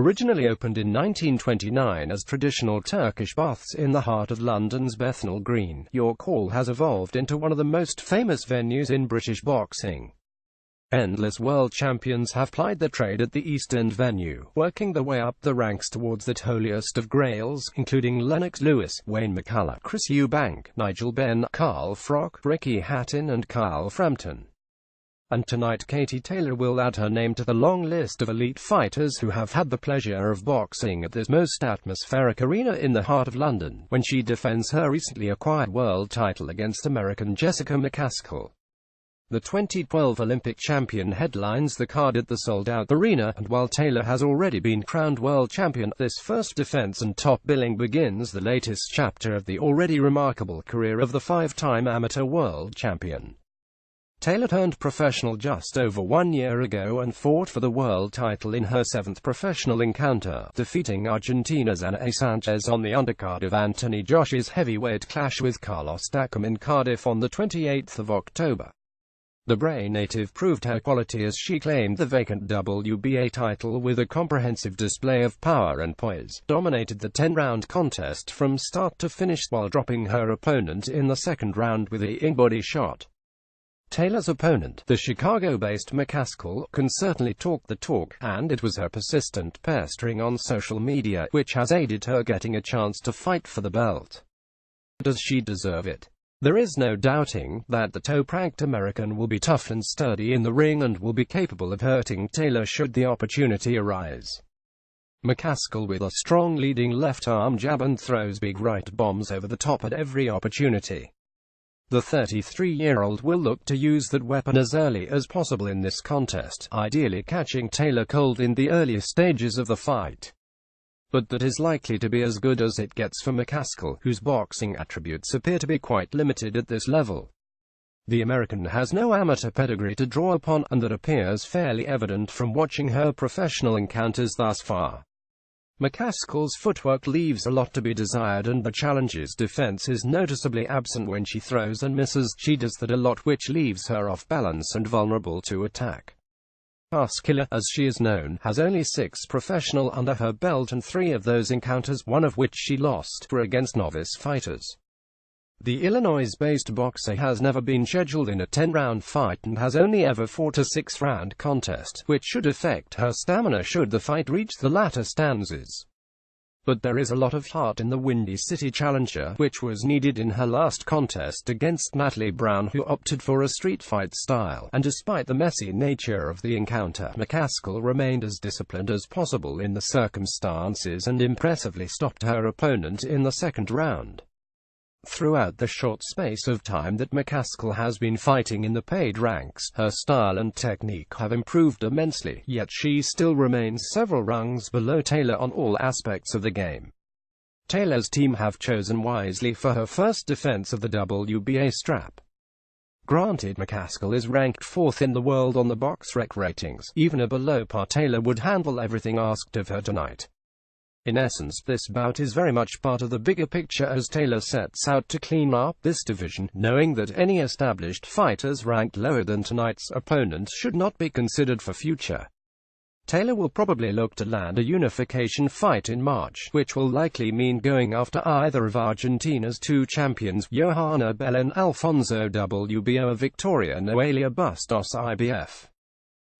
Originally opened in 1929 as traditional Turkish baths in the heart of London's Bethnal Green, York Hall has evolved into one of the most famous venues in British boxing. Endless world champions have plied their trade at the East End venue, working their way up the ranks towards that holiest of grails, including Lennox Lewis, Wayne McCullough, Chris Eubank, Nigel Benn, Carl Froch, Ricky Hatton and Kyle Frampton. And tonight Katie Taylor will add her name to the long list of elite fighters who have had the pleasure of boxing at this most atmospheric arena in the heart of London, when she defends her recently acquired world title against American Jessica McCaskill. The 2012 Olympic champion headlines the card at the sold-out arena, and while Taylor has already been crowned world champion, this first defense and top billing begins the latest chapter of the already remarkable career of the five-time amateur world champion. Taylor turned professional just over 1 year ago and fought for the world title in her seventh professional encounter, defeating Argentina's Ana Sanchez on the undercard of Anthony Joshua's heavyweight clash with Carlos Takam in Cardiff on the 28th of October. The Bray native proved her quality as she claimed the vacant WBA title with a comprehensive display of power and poise, dominated the 10-round contest from start to finish while dropping her opponent in the second round with a in-body shot. Taylor's opponent, the Chicago-based McCaskill, can certainly talk the talk, and it was her persistent pestering on social media which has aided her getting a chance to fight for the belt. Does she deserve it? There is no doubting that the top-ranked American will be tough and sturdy in the ring and will be capable of hurting Taylor should the opportunity arise. McCaskill with a strong leading left-arm jab and throws big right bombs over the top at every opportunity. The 33-year-old will look to use that weapon as early as possible in this contest, ideally catching Taylor cold in the earlier stages of the fight. But that is likely to be as good as it gets for McCaskill, whose boxing attributes appear to be quite limited at this level. The American has no amateur pedigree to draw upon, and that appears fairly evident from watching her professional encounters thus far. McCaskill's footwork leaves a lot to be desired, and the challenger's defense is noticeably absent when she throws and misses. She does that a lot, which leaves her off balance and vulnerable to attack. Killer, as she is known, has only 6 professional under her belt, and 3 of those encounters, one of which she lost, were against novice fighters. The Illinois-based boxer has never been scheduled in a 10-round fight and has only ever fought a 6-round contest, which should affect her stamina should the fight reach the latter stanzas. But there is a lot of heart in the Windy City challenger, which was needed in her last contest against Natalie Brown, who opted for a street fight style, and despite the messy nature of the encounter, McCaskill remained as disciplined as possible in the circumstances and impressively stopped her opponent in the second round. Throughout the short space of time that McCaskill has been fighting in the paid ranks, her style and technique have improved immensely, yet she still remains several rungs below Taylor on all aspects of the game. Taylor's team have chosen wisely for her first defense of the WBA strap. Granted, McCaskill is ranked 4th in the world on the BoxRec ratings. Even a below-par Taylor would handle everything asked of her tonight. In essence, this bout is very much part of the bigger picture as Taylor sets out to clean up this division, knowing that any established fighters ranked lower than tonight's opponents should not be considered for future. Taylor will probably look to land a unification fight in March, which will likely mean going after either of Argentina's 2 champions, Johanna Belén Alfonso WBO or Victoria Noelia Bustos IBF.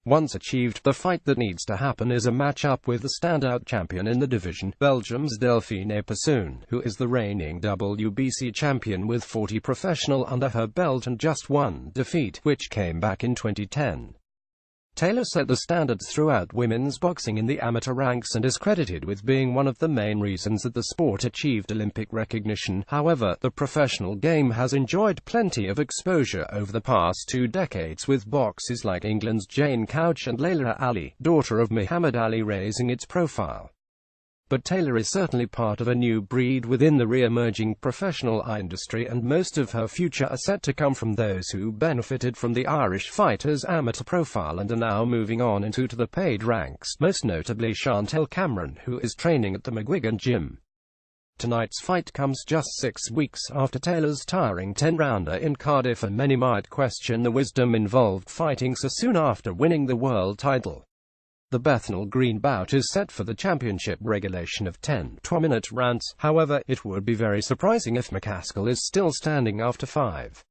Once achieved, the fight that needs to happen is a match-up with the standout champion in the division, Belgium's Delphine Persoon, who is the reigning WBC champion with 40 professional under her belt and just 1 defeat, which came back in 2010. Taylor set the standard throughout women's boxing in the amateur ranks and is credited with being one of the main reasons that the sport achieved Olympic recognition. However, the professional game has enjoyed plenty of exposure over the past 2 decades, with boxers like England's Jane Couch and Laila Ali, daughter of Muhammad Ali, raising its profile. But Taylor is certainly part of a new breed within the re-emerging professional industry, and most of her future are set to come from those who benefited from the Irish fighter's amateur profile and are now moving on into the paid ranks, most notably Chantel Cameron, who is training at the McGuigan Gym. Tonight's fight comes just 6 weeks after Taylor's tiring 10-rounder in Cardiff, and many might question the wisdom involved fighting so soon after winning the world title. The Bethnal Green bout is set for the championship regulation of 10 12-minute rounds. However, it would be very surprising if McCaskill is still standing after 5.